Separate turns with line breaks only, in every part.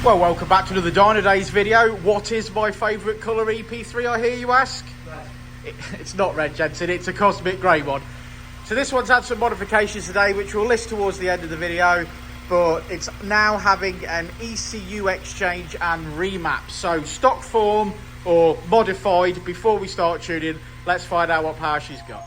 Well, welcome back to another Dynodaze video. What is my favourite colour EP3, I hear you ask? It's not red, Jensen, it's a cosmic grey one. So this one's had some modifications today, which we'll list towards the end of the video, but it's now having an ECU exchange and remap. So stock form or modified. Before we start tuning, let's find out what power she's got.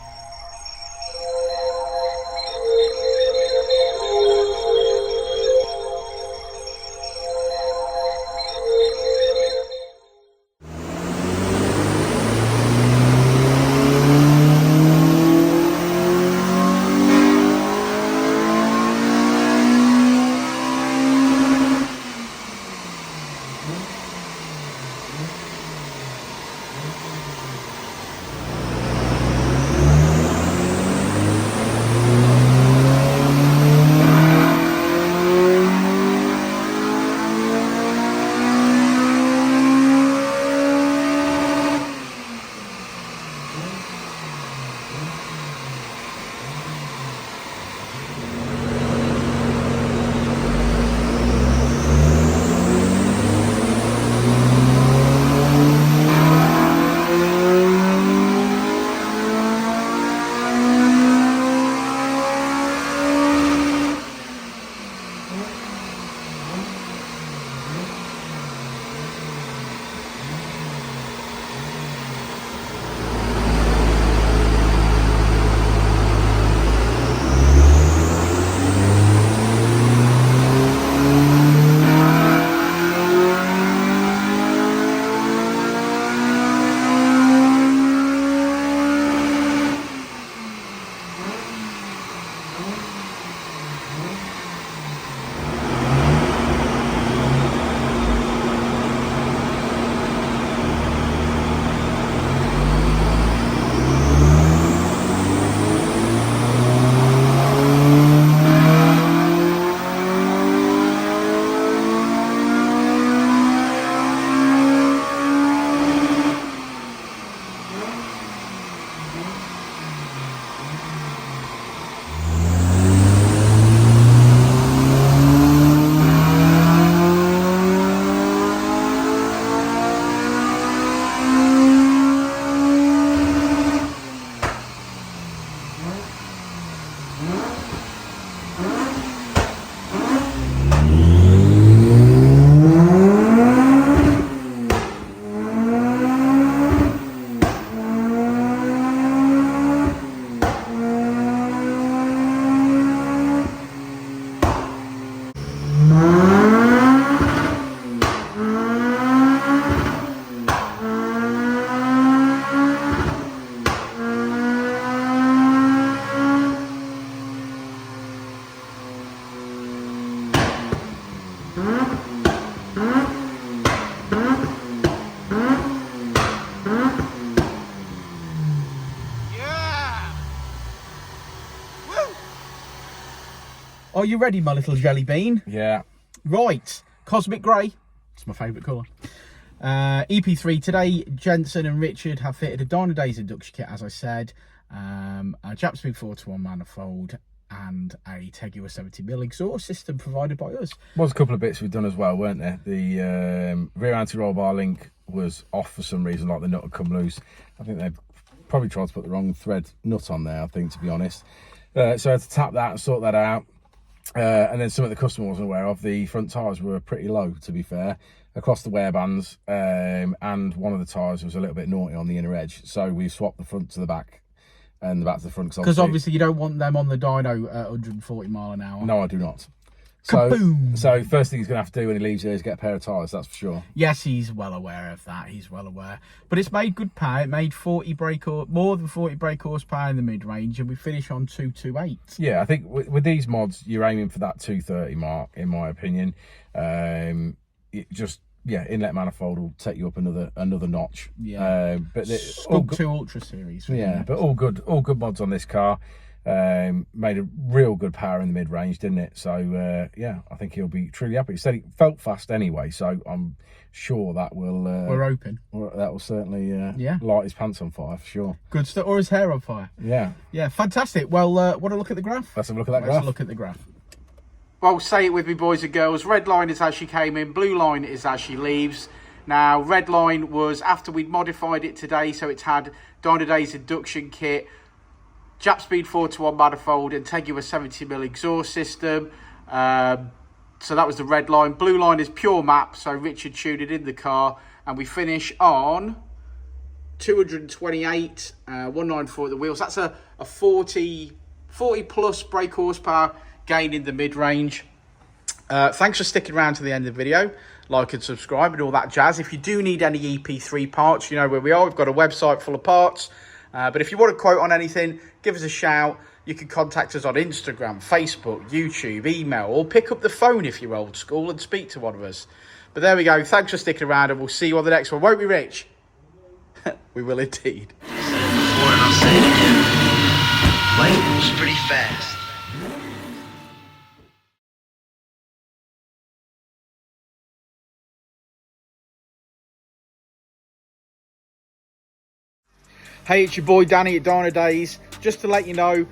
Are you ready, my little jelly bean?
Yeah.
Right, cosmic grey. It's my favourite colour. EP3 today. Jensen and Richard have fitted a Dynodaze induction kit, as I said, a Japspeed 4-to-1 manifold, and a Tegiwa 70mm exhaust system provided by us.
Was a couple of bits we've done as well, weren't there? The rear anti-roll bar link was off for some reason, like the nut had come loose. I think they've probably tried to put the wrong thread nut on there, I think, to be honest. So I had to tap that and sort that out. And then something the customer wasn't aware of, the front tyres were pretty low, to be fair, across the wear bands, and one of the tyres was a little bit naughty on the inner edge, so we swapped the front to the back and the back to the front.
Because obviously you don't want them on the dyno at 140 mile an hour.
No, I do not.
Kaboom!
So first thing he's going to have to do when he leaves here is get a pair of tyres, that's for sure.
Yes, he's well aware of that. He's well aware. But it's made good power. It made more than 40 brake horsepower in the mid-range, and we finish on 228.
Yeah, I think with these mods, you're aiming for that 230 mark, in my opinion. Inlet Manifold will take you up another notch.
Yeah.
But
Skunk2 Ultra Series.
Yeah, but all good mods on this car. Made a real good power in the mid-range, didn't it? So yeah, I think he'll be truly happy. He said it felt fast anyway, so I'm sure that will
we're open.
That will certainly light his pants on fire for sure.
Good stuff. Or his hair on fire.
Yeah,
fantastic. Well, want to look at the graph?
Let's have a look at that graph.
Let's look at the graph. well, say it with me, boys and girls. Red line is as she came in, blue line is as she leaves. Now, red line was after we'd modified it today, so it's had Dynodaze induction kit, Japspeed 4-to-1 manifold, and Tegiwa 70mm exhaust system. So that was the red line. Blue line is pure map, so Richard tuned it in the car, and we finish on 228, 194 at the wheels. That's a 40 plus brake horsepower gain in the mid-range. Thanks for sticking around to the end of the video. Like and subscribe and all that jazz. If you do need any EP3 parts, you know where we are. We've got a website full of parts. But if you want a quote on anything, give us a shout. You can contact us on Instagram, Facebook, YouTube, email, or pick up the phone if you're old school and speak to one of us. But there we go. Thanks for sticking around, and we'll see you on the next one. Won't we, Rich? We will indeed.
Before and I'll say it again. Life moves pretty fast.
Hey, it's your boy Danny at Dynodaze. Just to let you know,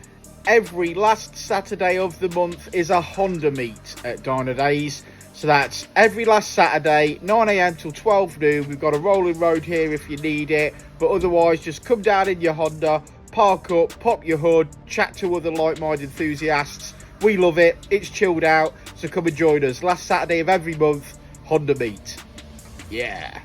every last Saturday of the month is a Honda meet at Dynodaze. So that's every last Saturday, 9 AM till 12 noon. We've got a rolling road here if you need it. But otherwise, just come down in your Honda, park up, pop your hood, chat to other like-minded enthusiasts. We love it. It's chilled out. So come and join us. Last Saturday of every month, Honda meet. Yeah.